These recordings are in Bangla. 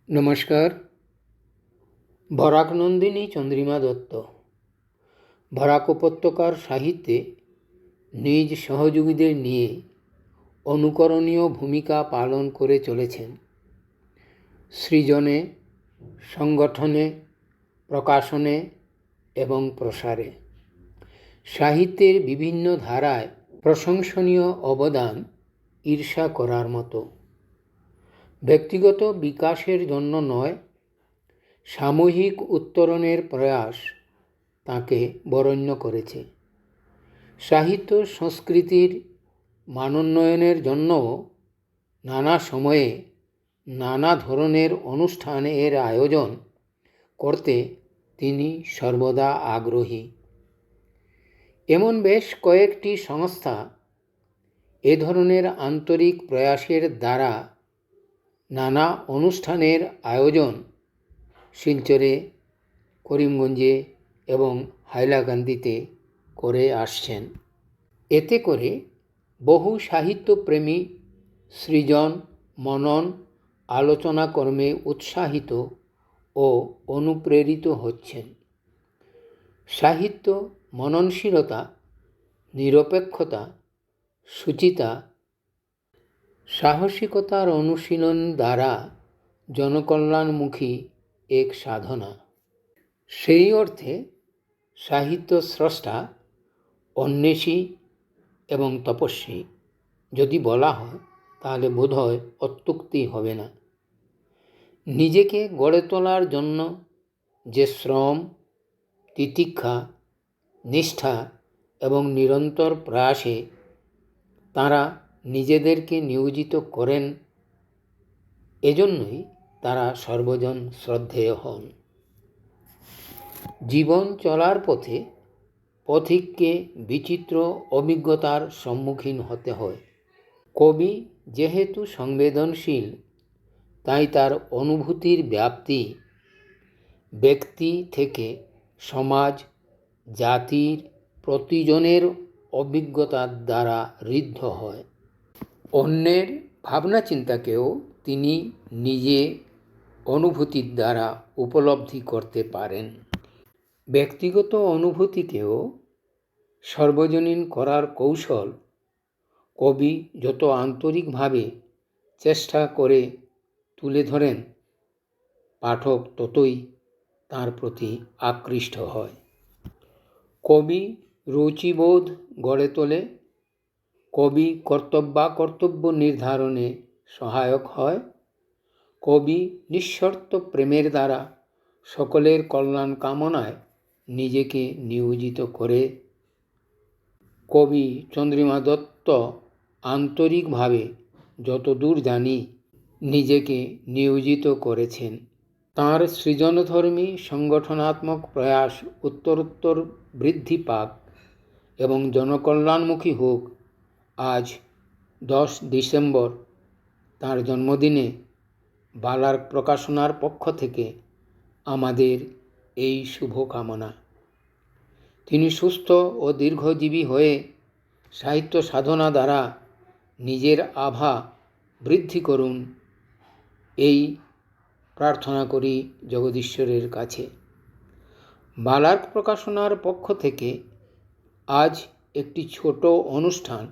নমস্কার। বরাকনন্দিনী চন্দ্রিমা দত্ত বরাক উপত্যকার সাহিত্যে নিজ সহযোগীদের নিয়ে অনুকরণীয় ভূমিকা পালন করে চলেছেন। সৃজনে, সংগঠনে, প্রকাশনে এবং প্রসারে সাহিত্যের বিভিন্ন ধারায় প্রশংসনীয় অবদান ঈর্ষা করার মতো। ব্যক্তিগত বিকাশের জন্য নয়, সামূহিক উত্তরণের প্রয়াস তাঁকে বরেণ্য করেছে। সাহিত্য সংস্কৃতির মানোন্নয়নের জন্যও নানা সময়ে নানা ধরনের অনুষ্ঠানের আয়োজন করতে তিনি সর্বদা আগ্রহী। এমন বেশ কয়েকটি সংস্থা এ ধরনের আন্তরিক প্রয়াসের দ্বারা নানা অনুষ্ঠানের আয়োজন শিলচরে, করিমগঞ্জে এবং হাইলাকান্দিতে করে আসছেন। এতে করে বহু সাহিত্যপ্রেমী সৃজন, মনন, আলোচনা কর্মে উৎসাহিত ও অনুপ্রেরিত হচ্ছেন। সাহিত্য মননশীলতা, নিরপেক্ষতা, শুচিতা, সাহসিকতার অনুশীলন দ্বারা জনকল্যাণমুখী এক সাধনা। সেই অর্থে সাহিত্য স্রষ্টা অন্বেষী এবং তপস্বী যদি বলা হয় তাহলে বোধহয় অত্যুক্তি হবে না। নিজেকে গড়ে তোলার জন্য যে শ্রম, তিতিক্ষা, নিষ্ঠা এবং নিরন্তর প্রয়াসে তাঁরা নিজেদেরকে নিয়োজিত করেন, এজন্যই তারা সর্বজন শ্রদ্ধেয় হন। জীবন চলার পথে পথিককে বিচিত্র অভিজ্ঞতার সম্মুখীন হতে হয়। কবি যেহেতু সংবেদনশীল, তাই তার অনুভূতির ব্যাপ্তি ব্যক্তি থেকে সমাজ, জাতির প্রতিজনের অভিজ্ঞতার দ্বারা ঋদ্ধ হয়। অন্যের ভাবনা চিন্তাকেও তিনি নিজে অনুভূতির দ্বারা উপলব্ধি করতে পারেন। ব্যক্তিগত অনুভূতিকেও সর্বজনীন করার কৌশল কবি যত আন্তরিকভাবে চেষ্টা করে তুলে ধরেন, পাঠক ততই তার প্রতি আকৃষ্ট হয়। কবি রুচিবোধ গড়ে তোলে, কবি কর্তব্য নির্ধারণে সহায়ক হয়, কবি নিঃশর্ত প্রেমের দ্বারা সকলের কল্যাণ কামনায় নিজেকে নিয়োজিত করে। কবি চন্দ্রিমা দত্ত আন্তরিকভাবে যতদূর জানি নিজেকে নিয়োজিত করেছেন। তাঁর সৃজনধর্মী সংগঠনাত্মক প্রয়াস উত্তরোত্তর বৃদ্ধি পাক এবং জনকল্যাণমুখী হোক। আজ 10 ডিসেম্বর তাঁর জন্মদিনে বালার্ক প্রকাশনার পক্ষ থেকে আমাদের এই শুভকামনা। তিনি সুস্থ ও দীর্ঘজীবী হয়ে সাহিত্য সাধনা দ্বারা নিজের আভা বৃদ্ধি করুন, এই প্রার্থনা করি জগদীশ্বরের কাছে। বালার্ক প্রকাশনার পক্ষ থেকে আজ একটি ছোট অনুষ্ঠান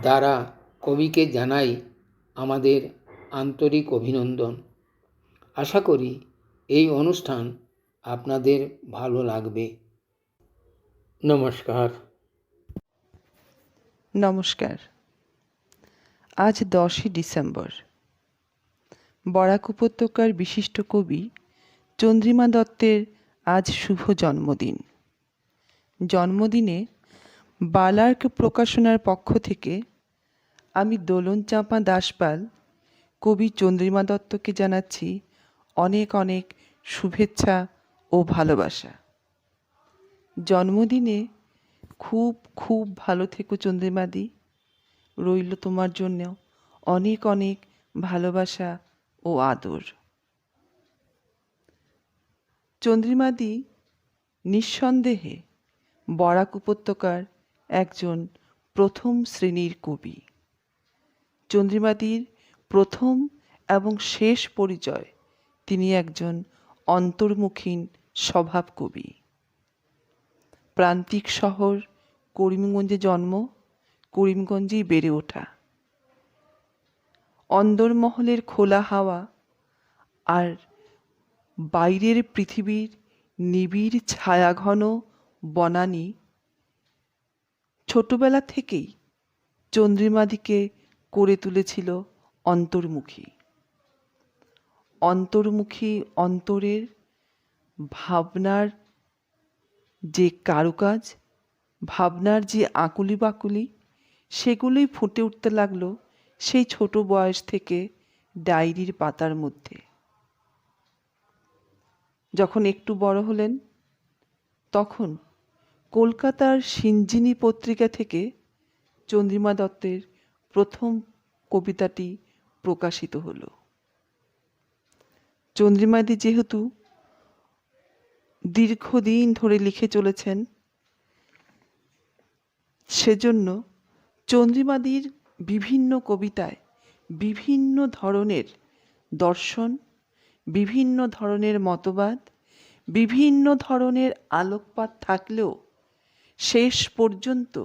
দ্বারা কবিকে জানাই আমাদের আন্তরিক অভিনন্দন। আশা করি এই অনুষ্ঠান আপনাদের ভালো লাগবে। নমস্কার। নমস্কার। আজ 10 ডিসেম্বর। বরাক উপত্যকার বিশিষ্ট কবি চন্দ্রিমা দত্তের আজ শুভ জন্মদিন। জন্মদিনে বালার্ক প্রকাশনার পক্ষ থেকে আমি দোলন চাঁপা দাসপাল কবি চন্দ্রিমা দত্তকে জানাচ্ছি অনেক অনেক শুভেচ্ছা ও ভালোবাসা। জন্মদিনে খুব খুব ভালো থেকো চন্দ্রিমাদি। রইল তোমার জন্য অনেক অনেক ভালোবাসা ও আদর। চন্দ্রিমাদি নিঃসন্দেহে বরাক উপত্যকার একজন প্রথম শ্রেণীর কবি। চন্দ্রিমাদির প্রথম এবং শেষ পরিচয় তিনি একজন অন্তর্মুখীন স্বভাব কবি। প্রান্তিক শহর করিমগঞ্জে জন্ম, করিমগঞ্জেই বেড়ে ওঠা। অন্দরমহলের খোলা হাওয়া আর বাইরের পৃথিবীর নিবিড় ছায়াঘন বনানী ছোটবেলা থেকেই চন্দ্রিমাদিকে করে তুলেছিল অন্তর্মুখী। অন্তর্মুখী অন্তরের ভাবনার যে কারুকাজ, ভাবনার যে আকুলি বাকুলি, সেগুলোই ফুটে উঠতে লাগলো সেই ছোট বয়স থেকে ডায়েরির পাতার মধ্যে। যখন একটু বড় হলেন তখন কলকাতার সিঞ্জিনী পত্রিকা থেকে চন্দ্রিমা দত্তের প্রথম কবিতাটি প্রকাশিত হলো। চন্দ্রিমাদি যেহেতু দীর্ঘদিন ধরে লিখে চলেছেন, সেজন্য চন্দ্রিমাদির বিভিন্ন কবিতায় বিভিন্ন ধরনের দর্শন, বিভিন্ন ধরনের মতবাদ, বিভিন্ন ধরনের আলোকপাত থাকলেও শেষ পর্যন্ত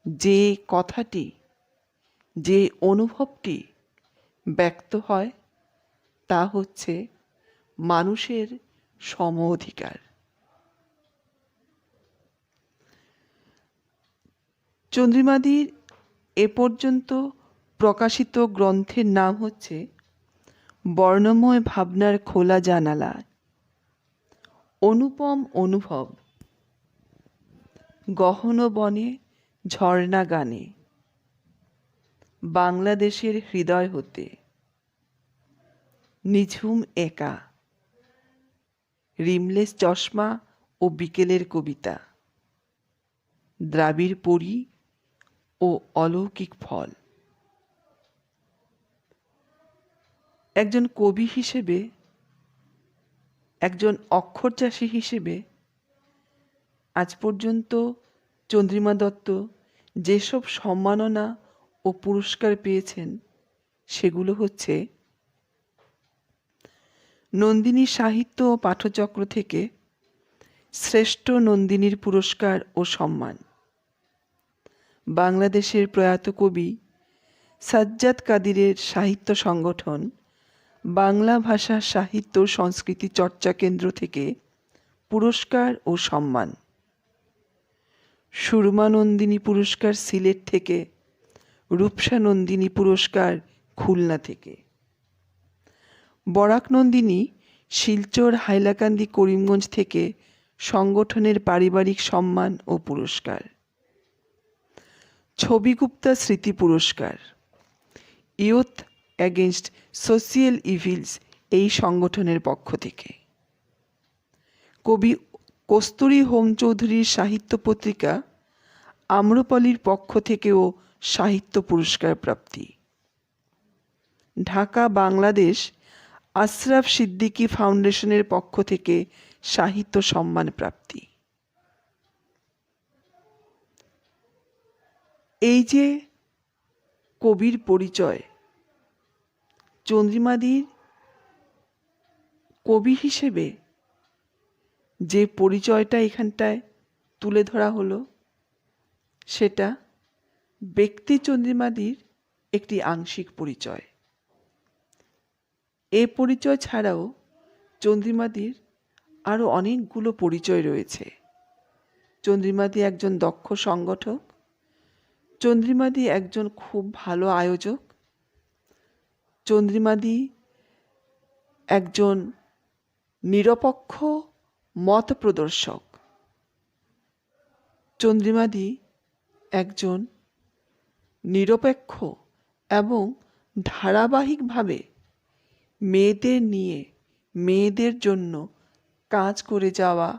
যে কথাটি, যে অনুভবটি ব্যক্ত হয় তা হচ্ছে মানুষের সম অধিকার। চন্দ্রিমাদির এ পর্যন্ত প্রকাশিত গ্রন্থের নাম হচ্ছে বর্ণময় ভাবনার খোলা জানালা, অনুপম অনুভব, গহন বনে ঝর্ণা গানে, বাংলাদেশের হৃদয় হতে, নিঝুম একা, রিমলেস চশমা ও বিকেলের কবিতা, দ্রাবিড় পরী ও অলৌকিক ফল। একজন কবি হিসেবে, একজন অক্ষরচাষী হিসেবে আজ পর্যন্ত চন্দ্রিমা দত্ত যেসব সম্মাননা ও পুরস্কার পেয়েছেন সেগুলো হচ্ছে নন্দিনী সাহিত্য ও পাঠচক্র থেকে শ্রেষ্ঠ নন্দিনীর পুরস্কার ও সম্মান, বাংলাদেশের প্রয়াত কবি সাজ্জাদ কাদিরের সাহিত্য সংগঠন বাংলা ভাষা সাহিত্য ও সংস্কৃতি চর্চা কেন্দ্র থেকে পুরস্কার ও সম্মান, সুরমা নন্দিনী পুরস্কার সিলেট থেকে, রূপসা নন্দিনী পুরস্কার খুলনা থেকে, বরাক নন্দিনী শিলচর হাইলাকান্দি করিমগঞ্জ থেকে সংগঠনের পারিবারিক সম্মান ও পুরস্কার, ছবিগুপ্তা স্মৃতি পুরস্কার ইয়ুথ অ্যাগেনস্ট সোশিয়াল ইভিলস এই সংগঠনের পক্ষ থেকে, কবি কস্তুরী হোম চৌধুরীর সাহিত্য পত্রিকা আম্রপলির পক্ষ থেকেও সাহিত্য পুরস্কার প্রাপ্তি, ঢাকা বাংলাদেশ আশরাফ সিদ্দিকী ফাউন্ডেশনের পক্ষ থেকে সাহিত্য সম্মান প্রাপ্তি। এই যে কবির পরিচয়, চন্দ্রিমাদির কবি হিসেবে যে পরিচয়টা এখানটায় তুলে ধরা হলো, সেটা ব্যক্তি চন্দ্রিমাদির একটি আংশিক পরিচয়। এ পরিচয় ছাড়াও চন্দ্রিমাদির আরও অনেকগুলো পরিচয় রয়েছে। চন্দ্রিমাদি একজন দক্ষ সংগঠক, চন্দ্রিমাদি একজন খুব ভালো আয়োজক, চন্দ্রিমাদি একজন নিরপেক্ষ মত প্রদর্শক, চন্দ্রিমাদি একজন নিরপেক্ষ এবং ধারাবাহিকভাবে মেয়েদের নিয়ে, মেয়েদের জন্য কাজ করে যাওয়া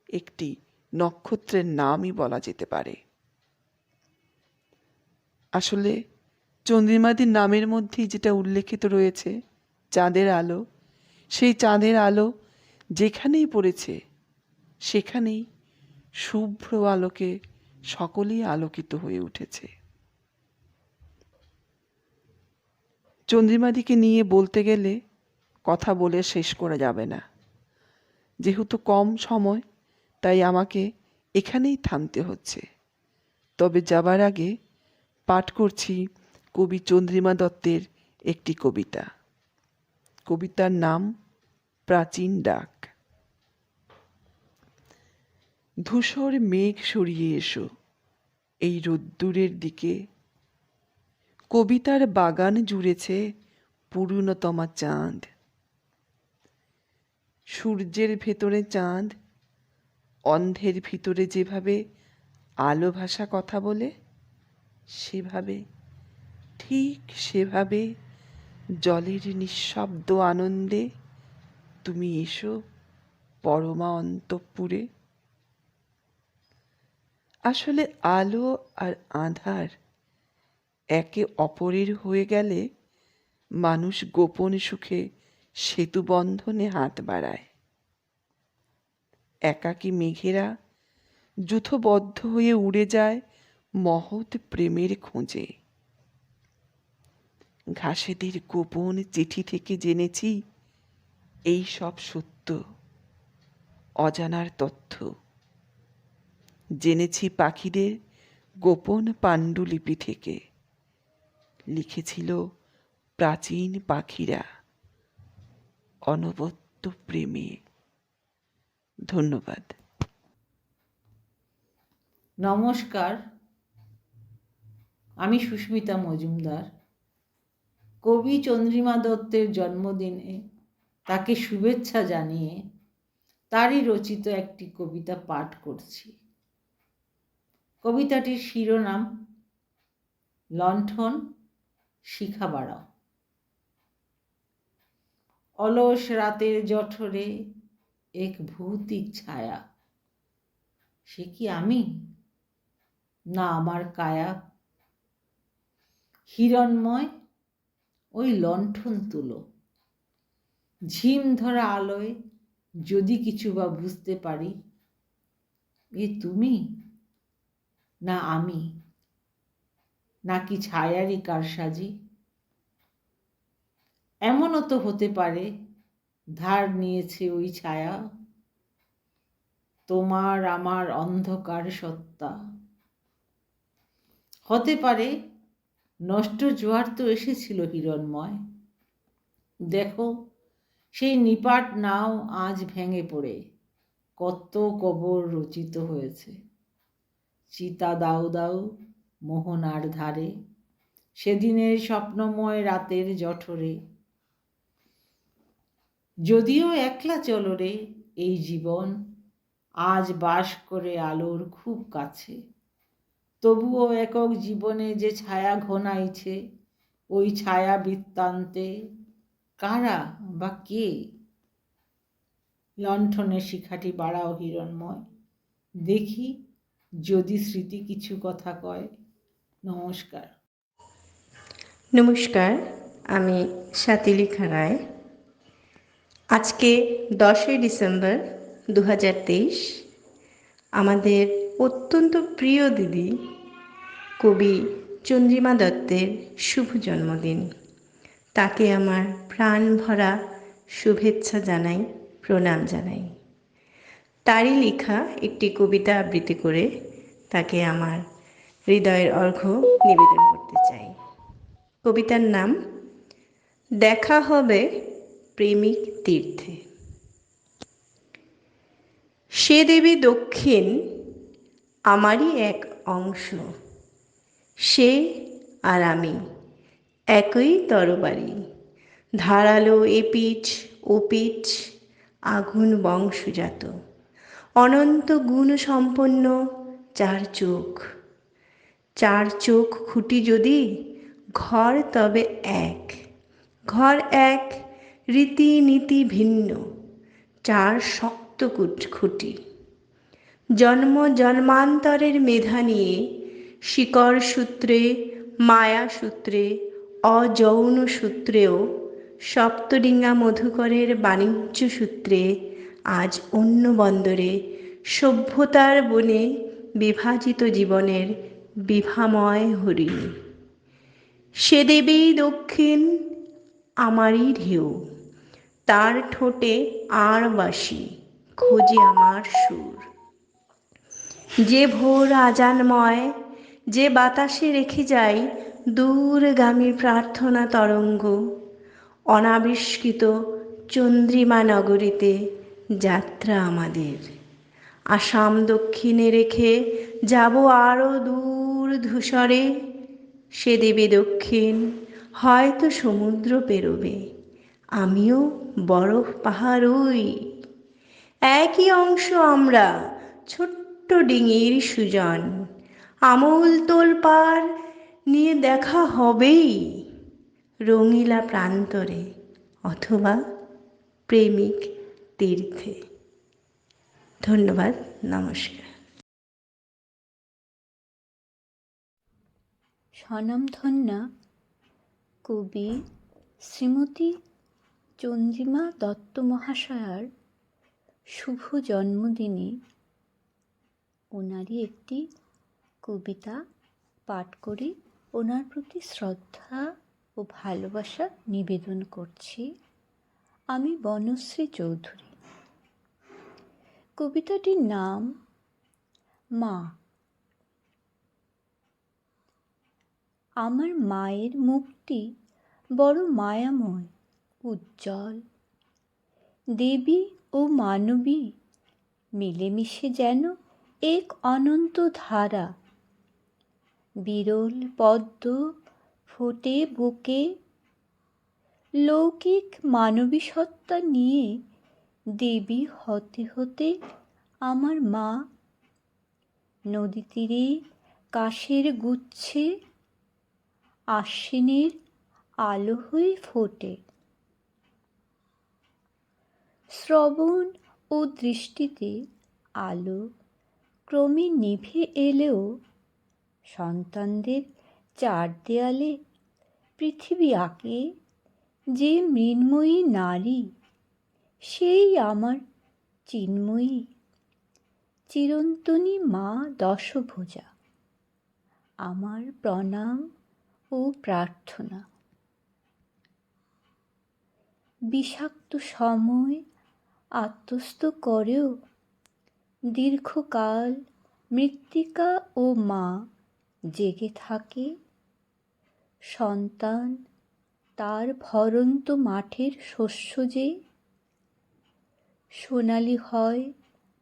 একটি নক্ষত্রের নামই বলা যেতে পারে। আসলে চন্দ্রিমাদির নামের মধ্যেই যেটা উল্লেখিত রয়েছে চাঁদের আলো, সেই চাঁদের আলো যেখানেই পড়েছে সেখানেই শুভ্র আলোকে সকলেই আলোকিত হয়ে উঠেছে। চন্দ্রিমাদিকে নিয়ে বলতে গেলে কথা বলে শেষ করা যাবে না। যেহেতু কম সময়, তাই আমাকে এখানেই থামতে হচ্ছে। তবে যাবার আগে পাঠ করছি কবি চন্দ্রিমা দত্তের একটি কবিতা। কবিতার নাম প্রাচীন ডাক। ধূসর মেঘ সরিয়ে এসো এই রোদ্দুরের দিকে, কবিতার বাগান জুড়েছে পূর্ণতমা চাঁদ। সূর্যের ভেতরে চাঁদ, অন্ধের ভিতরে যেভাবে আলো ভাষা কথা বলে, সেভাবে, ঠিক সেভাবে জলের নিঃশব্দ আনন্দে তুমি এসো পরমা অন্তঃপুরে। আসলে আলো আর আঁধার একে অপরের হয়ে গেলে মানুষ গোপন সুখে সেতু বন্ধনে হাত বাড়ায়। একাকী মেঘেরা যূথবদ্ধ হয়ে উড়ে যায় মহৎ প্রেমের খোঁজে। ঘাসেদের গোপন চিঠি থেকে জেনেছি এই সব সত্য, অজানার তথ্য। জেনেছি পাখিদের গোপন পাণ্ডুলিপি থেকে, লিখেছিল প্রাচীন পাখিরা অনবদ্য প্রেমে। ধন্যবাদ। নমস্কার, আমি সুস্মিতা মজুমদার। কবি চন্দ্রিমা দত্তের জন্মদিনে তাকে শুভেচ্ছা জানিয়ে তারই রচিত একটি কবিতা পাঠ করছি। কবিতাটির শিরোনাম লণ্ঠন শিখা বাড়াও। অলস রাতের জঠরে এক ভৌতিক ছায়া, সে কি আমি না আমার কায়া? হিরণময় ওই লণ্ঠন তুলো, ঝিম ধরা আলোয় যদি কিছু বা বুঝতে পারি, এ তুমি না আমি, নাকি ছায়ারই কারসাজি? এমনও তো হতে পারে ধার নিয়েছে ওই ছায়া তোমার আমার অন্ধকার সত্তা। হতে পারে নষ্ট জোয়ার তো এসেছিল হিরণময়, দেখো সেই নিপাট নাও আজ ভেঙে পড়ে কত কবর রচিত হয়েছে। চিতা দাউ দাউ মোহনার ধারে, সেদিনের স্বপ্নময় রাতের জঠরে। যদিও একলা চলরে এই জীবন, আজ বাস করে আলোর খুব কাছে, তবুও একক জীবনে যে ছায়া ঘনাইছে, ওই ছায়া বৃত্তান্তে কারা বা কে? লণ্ঠনের শিখাটি বাড়াও হিরণময়, দেখি যদি স্মৃতি কিছু কথা কয়। নমস্কার। নমস্কার, আমি স্বাতিলেখা রায়। আজকে 10ই ডিসেম্বর 2023, আমাদের অত্যন্ত প্রিয় দিদি কবি চন্দ্রিমা দত্তের শুভ জন্মদিন। তাকে আমার প্রাণ ভরা শুভেচ্ছা জানাই, প্রণাম জানাই। তারই লেখা একটি কবিতা আবৃত্তি করে তাকে আমার হৃদয়ের অর্ঘ্য নিবেদন করতে চাই। কবিতার নাম দেখা হবে প্রেমিক তীর্থে। সে দেবী দক্ষিণ আমারই এক অংশ, সে আর আমি একই তরবারি, ধারালো এপিঠ ওপিঠ আগুন বংশজাত, অনন্ত গুণ সম্পন্ন চার চোখ। চার চোখ খুঁটি যদি, ঘর তবে এক, ঘর এক, রীতি নীতি ভিন্ন, চার শক্ত খুঁটি। জন্ম জন্মান্তরের মেধা নিয়ে, শিকড় সূত্রে, মায়া সূত্রে, অযৌন সূত্রেও, সপ্তডিঙ্গা মধুকরের বাণিজ্য সূত্রে, আজ অন্য বন্দরে সভ্যতার বনে বিভাজিত জীবনের বিভাময় হরিণী। সে দেবী দক্ষিণ আমারই ঢেউ, তার ঠোঁটে আর বাসি খোঁজে আমার সুর। যে ভোর আজানময়, যে বাতাসে রেখে যাই দূরগামী প্রার্থনা তরঙ্গ, অনাবিষ্কৃত চন্দ্রিমা নগরীতে যাত্রা আমাদের। আসাম দক্ষিণে রেখে যাব আরও দূর ধূসরে, সে দেবে দক্ষিণ, হয়তো সমুদ্র পেরোবে, আমিও বরফ পাহাড়ই। একই অংশ আমরা, ছোট্ট ডিঙির সুজন, আমূল তোলপাড় নিয়ে দেখা হবেই রঙিলা প্রান্তরে অথবা প্রেমিক তীর্থে। ধন্যবাদ, নমস্কার। স্বনামধন্যা কবি শ্রীমতী চন্দ্রিমা দত্ত মহাশয়ার শুভ জন্মদিনে ওনারই একটি কবিতা পাঠ করে ওনার প্রতি শ্রদ্ধা ও ভালোবাসা নিবেদন করছি। আমি বনশ্রী চৌধুরী। কবিতাটির নাম মা। আমার মায়ের মুখটি বড় মায়াময়, উজ্জ্বল। দেবী ও মানবী মিলেমিশে যেন এক অনন্ত ধারা। বিরল পদ্ম ফোটে বুকে, লৌকিক মানবী সত্তা নিয়ে দেবী হতে হতে আমার মা নদী তীরে কাশের গুচ্ছে আশ্বিনের আলো হয়ে ফোটে। শ্রবণ ও দৃষ্টিতে আলো ক্রমে নিভে এলেও সন্তানদের চার দেয়ালে পৃথিবী আঁকে যে মৃন্ময়ী নারী, সেই আমার চিন্ময়ী চিরন্তনী মা দশভুজা। আমার প্রণাম ও প্রার্থনা। বিষাক্ত সময় আত্মস্থ করেও দীর্ঘকাল মৃত্তিকা ও মা জেগে থাকে। সন্তান তার ভরন্ত মাঠের শস্য যে সোনালি হয়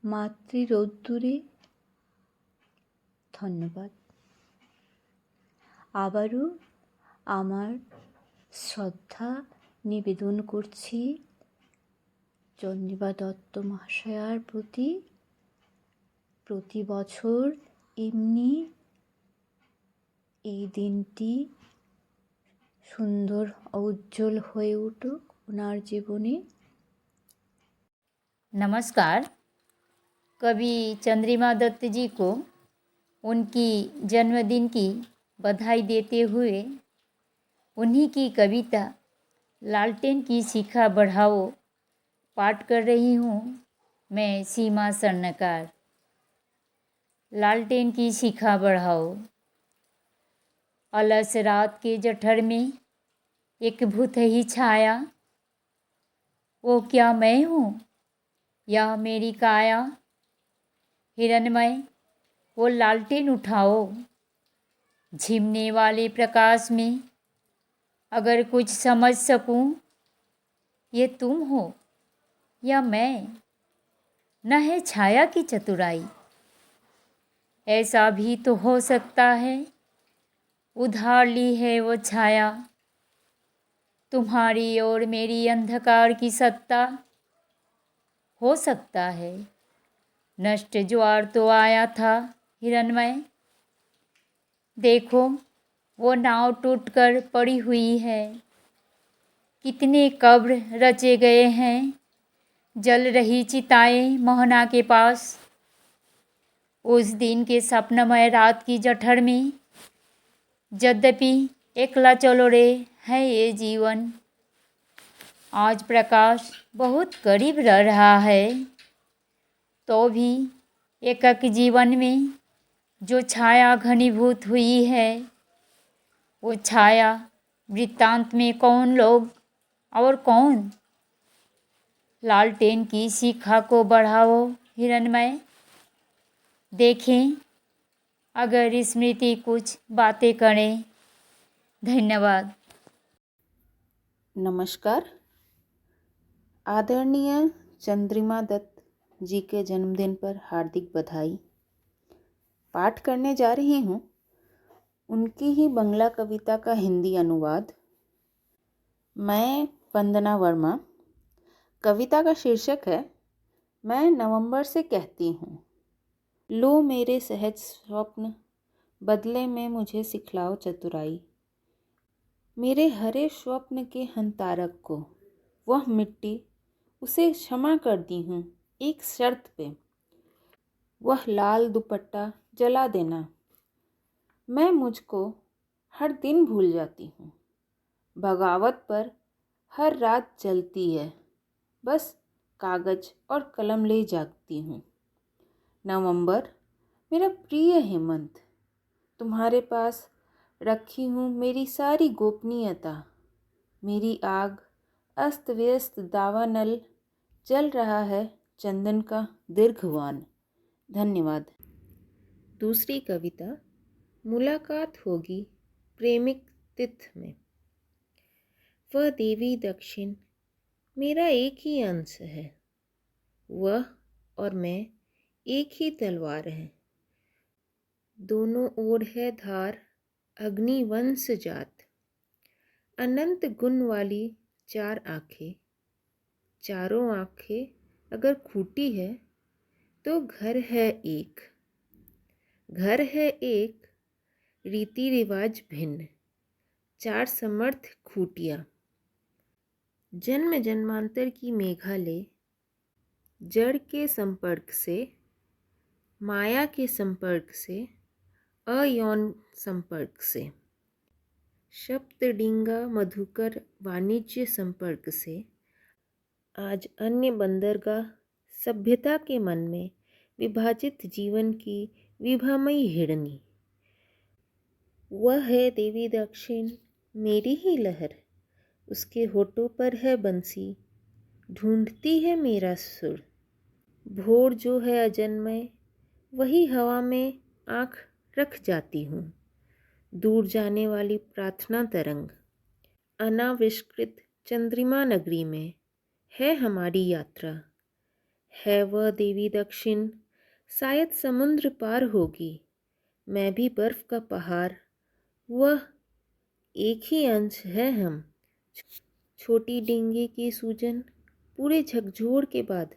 মাতৃরোদ্দুরে। ধন্যবাদ। আবারও আমার শ্রদ্ধা নিবেদন করছি চন্দ্রিমা দত্ত মহাশয়ার প্রতি। প্রতি বছর এমনি এই দিনটি সুন্দর উজ্জ্বল হয়ে উঠুক ওনার জীবনে। नमस्कार। कवि चंद्रिमा दत्त जी को उनकी जन्मदिन की बधाई देते हुए उन्हीं की कविता लालटेन की शिखा बढ़ाओ पाठ कर रही हूँ मैं, सीमा स्वर्णकार। लालटेन की शिखा बढ़ाओ। अलस रात के जठर में एक भूत ही छाया, वो क्या मैं हूँ या मेरी काया। हिरणमय वो लालटेन उठाओ, झिमने वाले प्रकाश में अगर कुछ समझ सकूं, ये तुम हो या मैं, न है छाया की चतुराई। ऐसा भी तो हो सकता है उधार ली है वो छाया, तुम्हारी और मेरी अंधकार की सत्ता। हो सकता है नष्ट ज्वार तो आया था हिरणमय, देखो वो नाव टूटकर पड़ी हुई है। कितने कब्र रचे गए हैं जल रही चिताएं मोहना के पास। उस दिन के सपनमय रात की जठर में यद्यपि एकला चलो रे है ये जीवन। आज प्रकाश बहुत करीब रह रहा है, तो भी एकक जीवन में जो छाया घनीभूत हुई है, वो छाया वृत्तांत में कौन लोग और कौन लालटेन की शिखा को बढ़ाओ हिरणमय। देखें अगर स्मृति कुछ बातें करे। धन्यवाद। नमस्कार। आदरणीय चंद्रिमा दत्त जी के जन्मदिन पर हार्दिक बधाई। पाठ करने जा रही हूँ उनकी ही बंगला कविता का हिंदी अनुवाद। मैं वंदना वर्मा। कविता का शीर्षक है मैं नवंबर से कहती हूँ। लो मेरे सहज स्वप्न, बदले में मुझे सिखलाओ चतुराई। मेरे हरे स्वप्न के हंतारक को वह मिट्टी, उसे क्षमा कर दी हूँ एक शर्त पे। वह लाल दुपट्टा जला देना। मैं मुझको हर दिन भूल जाती हूँ। बगावत पर हर रात जलती है, बस कागज और कलम ले जागती हूँ। नवंबर मेरा प्रिय हेमंत, तुम्हारे पास रखी हूँ मेरी सारी गोपनीयता। मेरी आग अस्त व्यस्त दावानल, जल रहा है चंदन का दीर्घवान। धन्यवाद। दूसरी कविता मुलाकात होगी प्रेमिक तिथ में। वह देवी दक्षिण मेरा एक ही अंश है। वह और मैं एक ही तलवार है। दोनों ओर है धार अग्निवंश जात। अनंत गुण वाली चार आँखें। चारों आँखें अगर खूटी है तो घर है एक। घर है एक, रीति रिवाज भिन्न। चार समर्थ खूटियाँ। जन्म जन्मांतर की मेघालय, जड़ के संपर्क से, माया के संपर्क से, अयौन संपर्क से, सप्तडिंगा मधुकर वाणिज्य संपर्क से, आज अन्य बंदरगाह सभ्यता के मन में विभाजित जीवन की विभामयी हिरणी। वह है देवी दक्षिण मेरी ही लहर। उसके होठों पर है बंसी, ढूंढती है मेरा सुर। भोर जो है अजन्मय, वही हवा में आँख रख जाती हूँ। दूर जाने वाली प्रार्थना तरंग। अनाविष्कृत चंद्रिमा नगरी में है हमारी यात्रा। है वह देवी दक्षिण, शायद समुद्र पार होगी। मैं भी बर्फ का पहाड़, वह एक ही अंश है हम। छोटी डिंगी की सूजन, पूरे झकझोर के बाद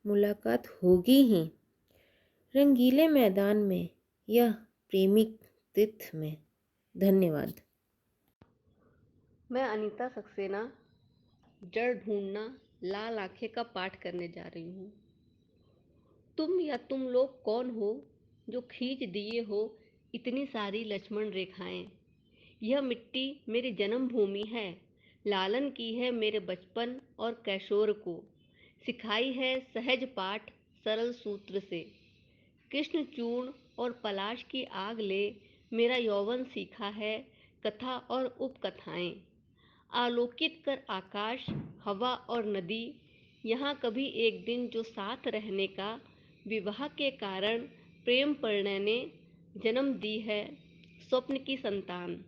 मुलाकात होगी ही। रंगीले मैदान में, यह प्रेमिक तिथ में। धन्यवाद। मैं अनीता सक्सेना जड़ ढूंढना लाल आंखें का पाठ करने जा रही हूँ। तुम या तुम लोग कौन हो जो खींच दिए हो इतनी सारी लक्ष्मण रेखाएं। यह मिट्टी मेरी जन्मभूमि है। लालन की है मेरे बचपन और कैशोर को। सिखाई है सहज पाठ सरल सूत्र से। कृष्ण चूर्ण और पलाश की आग ले मेरा यौवन सीखा है कथा और उपकथाएं। आलोकित कर आकाश, हवा और नदी। यहाँ कभी एक दिन जो साथ रहने का विवाह के कारण प्रेम परिणय ने जन्म दी है स्वप्न की संतान।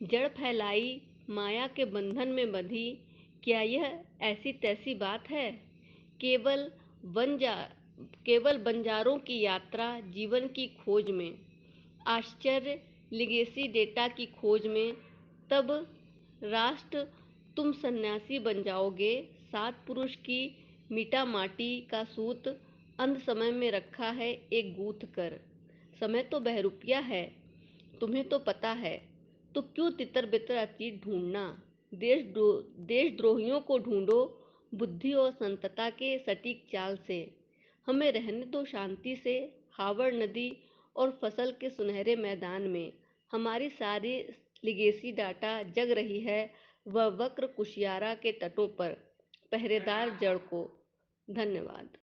जड़ फैलाई माया के बंधन में बंधी। क्या यह ऐसी तैसी बात है? केवल बंजारों की यात्रा जीवन की खोज में। आश्चर्य लिगेसी डेटा की खोज में। तब राष्ट्र तुम सन्यासी बन जाओगे। सात पुरुष की मीठा माटी का सूत अंध समय में रखा है एक गूथ कर। समय तो बहरूपिया है, तुम्हें तो पता है। तो क्यों तितर बितर अतीत ढूंढना? देशद्रोहियों को ढूंढो बुद्धि और संतता के सटीक चाल से। हमें रहने दो शांति से हावड़ नदी और फसल के सुनहरे मैदान में। हमारी सारी लिगेसी डाटा जग रही है वह वक्र कुशियारा के तटों पर, पहरेदार जड़ को। धन्यवाद।